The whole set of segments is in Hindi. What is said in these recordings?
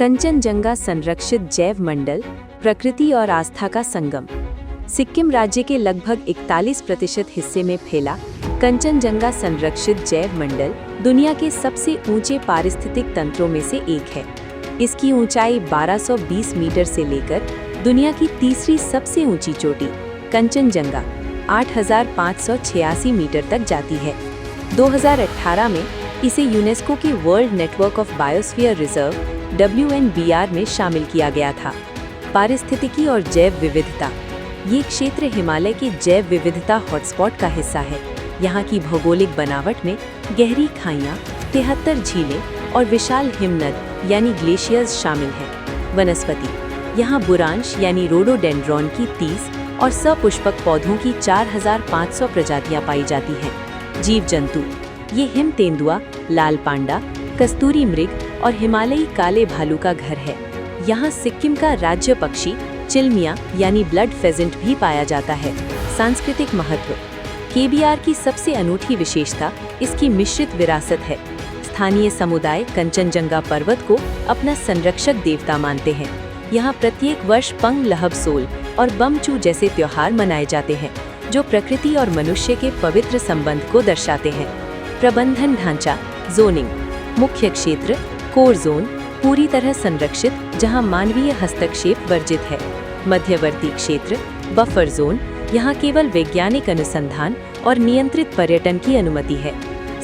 कंचनजंगा संरक्षित जैव मंडल, प्रकृति और आस्था का संगम। सिक्किम राज्य के लगभग 41% हिस्से में फैला कंचनजंगा संरक्षित जैव मंडल दुनिया के सबसे ऊंचे पारिस्थितिक तंत्रों में से एक है। इसकी ऊंचाई 1220 मीटर से लेकर दुनिया की तीसरी सबसे ऊंची चोटी कंचनजंगा 8586 मीटर तक जाती है। 2018 में इसे यूनेस्को के world network of biosphere reserve WNBR में शामिल किया गया था। पारिस्थितिकी और जैव विविधता। ये क्षेत्र हिमालय के जैव विविधता हॉटस्पॉट का हिस्सा है। यहाँ की भौगोलिक बनावट में गहरी खाइयाँ, 73 झीलें और विशाल हिमनद यानी ग्लेशियर्स शामिल हैं। वनस्पति। यहाँ बुरांश यानी रोडोडेंड्रॉन की 30 और सपुष्पक पौधों की 4500 प्रजातियाँ पाई जाती हैं। जीव जंतु। ये हिम तेंदुआ, लाल पांडा, कस्तूरी मृग और हिमालयी काले भालू का घर है। यहाँ सिक्किम का राज्य पक्षी चिलमिया यानी ब्लड फेजेंट भी पाया जाता है। सांस्कृतिक महत्व। KBR की सबसे अनूठी विशेषता इसकी मिश्रित विरासत है। स्थानीय समुदाय कंचनजंगा पर्वत को अपना संरक्षक देवता मानते हैं। यहाँ प्रत्येक वर्ष पंग लहब सोल और बमचू जैसे त्योहार मनाए जाते हैं, जो प्रकृति और मनुष्य के पवित्र संबंध को दर्शाते हैं। प्रबंधन ढांचा। जोनिंग। मुख्य क्षेत्र कोर जोन, पूरी तरह संरक्षित जहां मानवीय हस्तक्षेप वर्जित है। मध्यवर्ती क्षेत्र बफर जोन, यहां केवल वैज्ञानिक अनुसंधान और नियंत्रित पर्यटन की अनुमति है।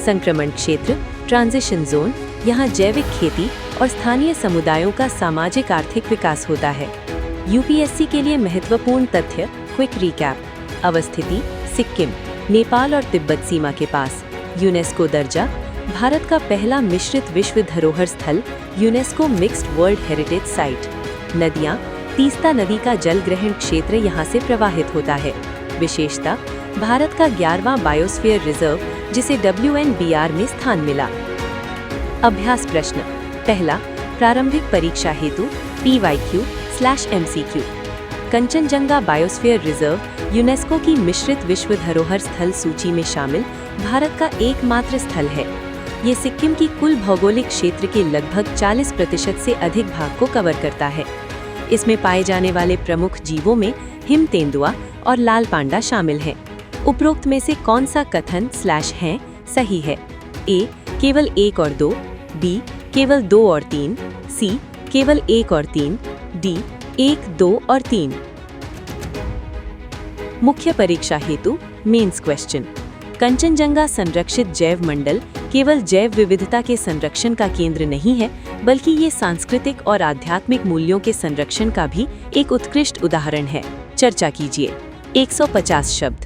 संक्रमण क्षेत्र ट्रांजिशन जोन, यहां जैविक खेती और स्थानीय समुदायों का सामाजिक आर्थिक विकास होता है। UPSC के लिए महत्वपूर्ण तथ्य क्विक रिकैप। अवस्थिति सिक्किम, नेपाल और तिब्बत सीमा के पास। यूनेस्को दर्जा, भारत का पहला मिश्रित विश्व धरोहर स्थल, UNESCO mixed world heritage site. नदियाँ। तीस्ता नदी का जल ग्रहण क्षेत्र यहाँ से प्रवाहित होता है। विशेषता, भारत का 11वां बायोस्फीयर रिजर्व जिसे WNBR में स्थान मिला। अभ्यास प्रश्न। पहला, प्रारंभिक परीक्षा हेतु PYQ/MCQ। Kanchenjunga biosphere reserve UNESCO की मिश्रित विश्व धरोहर स्थल सूची में शामिल भारत का एकमात्र स्थल है। ये सिक्किम की कुल भौगोलिक क्षेत्र के लगभग 40% से अधिक भाग को कवर करता है। इसमें पाए जाने वाले प्रमुख जीवों में हिम तेंदुआ और लाल पांडा शामिल हैं। उपरोक्त में से कौन सा कथन/हैं सही है? A, केवल 1 और 2, B, केवल 2 और 3, C, केवल 1 और 3, D, 1, 2 और 3। मुख्य परीक्षा हेतु मेंस क्वेश्चन। कंचनजंगा संरक्षित जैव मंडल केवल जैव विविधता के संरक्षण का केंद्र नहीं है, बल्कि ये सांस्कृतिक और आध्यात्मिक मूल्यों के संरक्षण का भी एक उत्कृष्ट उदाहरण है। चर्चा कीजिए। 150 शब्द।